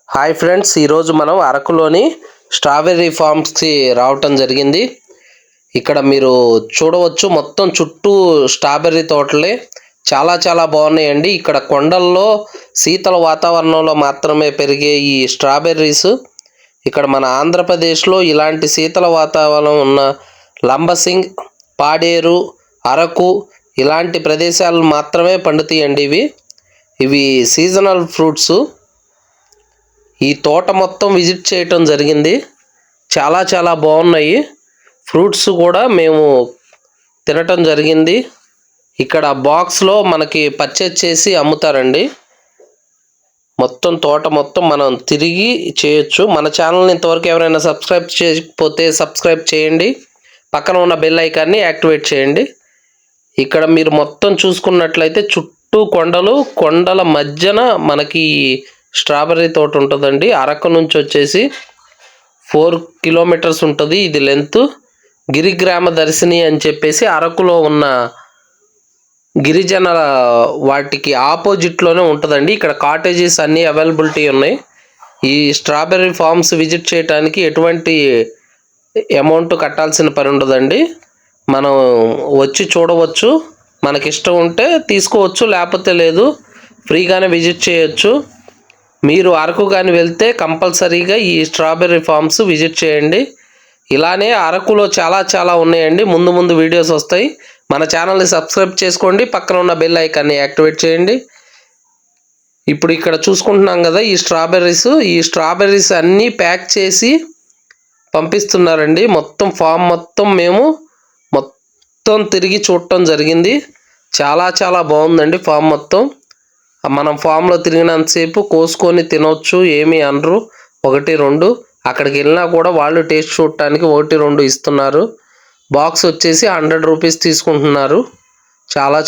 Hi friends, ఈరోజు మనం అరకులోని strawberry ఫార్మ్స్కి రావటం జరిగింది. ఇక్కడ మీరు చూడవచ్చు, మొత్తం చుట్టూ స్ట్రాబెర్రీ తోటలే చాలా చాలా బాగున్నాయండి. ఇక్కడ కొండల్లో శీతల వాతావరణంలో మాత్రమే పెరిగే ఈ స్ట్రాబెర్రీస్ ఇక్కడ మన ఆంధ్రప్రదేశ్లో ఇలాంటి శీతల వాతావరణం ఉన్న లంబసింగ్, పాడేరు, అరకు ఇలాంటి ప్రదేశాలు మాత్రమే పండుతాయండి. ఇవి సీజనల్ ఫ్రూట్స్. ఈ తోట మొత్తం విజిట్ చేయటం జరిగింది. చాలా చాలా బాగున్నాయి. ఫ్రూట్స్ కూడా మేము తినటం జరిగింది. ఇక్కడ బాక్స్లో మనకి పర్చేజ్ చేసి అమ్ముతారండి. మొత్తం తోట మొత్తం మనం తిరిగి చేయొచ్చు. మన ఛానల్ని ఇంతవరకు ఎవరైనా సబ్స్క్రైబ్ చేయకపోతే సబ్స్క్రైబ్ చేయండి. పక్కన ఉన్న బెల్ ఐకాన్ని యాక్టివేట్ చేయండి. ఇక్కడ మీరు మొత్తం చూసుకున్నట్లయితే చుట్టూ కొండలు, కొండల మధ్యన మనకి స్ట్రాబెర్రీ తోట ఉంటుందండి. అరకు నుంచి వచ్చేసి 4 కిలోమీటర్స్ ఉంటుంది ఇది లెంత్. గిరిగ్రామ దర్శిని అని చెప్పేసి అరకులో ఉన్న గిరిజన వాటికి ఆపోజిట్లోనే ఉంటుందండి. ఇక్కడ కాటేజెస్ అన్నీ అవైలబిలిటీ ఉన్నాయి. ఈ స్ట్రాబెర్రీ ఫార్మ్స్ విజిట్ చేయడానికి ఎటువంటి అమౌంట్ కట్టాల్సిన పని ఉండదండి. మనం వచ్చి చూడవచ్చు. మనకి ఇష్టం ఉంటే తీసుకోవచ్చు, లేకపోతే లేదు. ఫ్రీగానే విజిట్ చేయొచ్చు. మీరు అరకు కానీ వెళ్తే కంపల్సరీగా ఈ స్ట్రాబెర్రీ ఫార్మ్స్ విజిట్ చేయండి. ఇలానే అరకులో చాలా చాలా ఉన్నాయండి. ముందు ముందు వీడియోస్ వస్తాయి. మన ఛానల్ని సబ్స్క్రైబ్ చేసుకోండి. పక్కన ఉన్న బెల్ ఐకాన్ని యాక్టివేట్ చేయండి. ఇప్పుడు ఇక్కడ చూసుకుంటున్నాం కదా ఈ స్ట్రాబెర్రీస్ అన్నీ ప్యాక్ చేసి పంపిస్తున్నారండి. మొత్తం ఫామ్ మొత్తం మేము మొత్తం తిరిగి చూడటం జరిగింది. చాలా చాలా బాగుందండి ఫామ్ మొత్తం. మనం ఫామ్లో తిరిగినంతసేపు కోసుకొని తినవచ్చు, ఏమీ అనరు. 1, 2 అక్కడికి వెళ్ళినా కూడా వాళ్ళు టేస్ట్ చూడటానికి 1, 2 ఇస్తున్నారు. బాక్స్ వచ్చేసి 100 రూపీస్ తీసుకుంటున్నారు. చాలా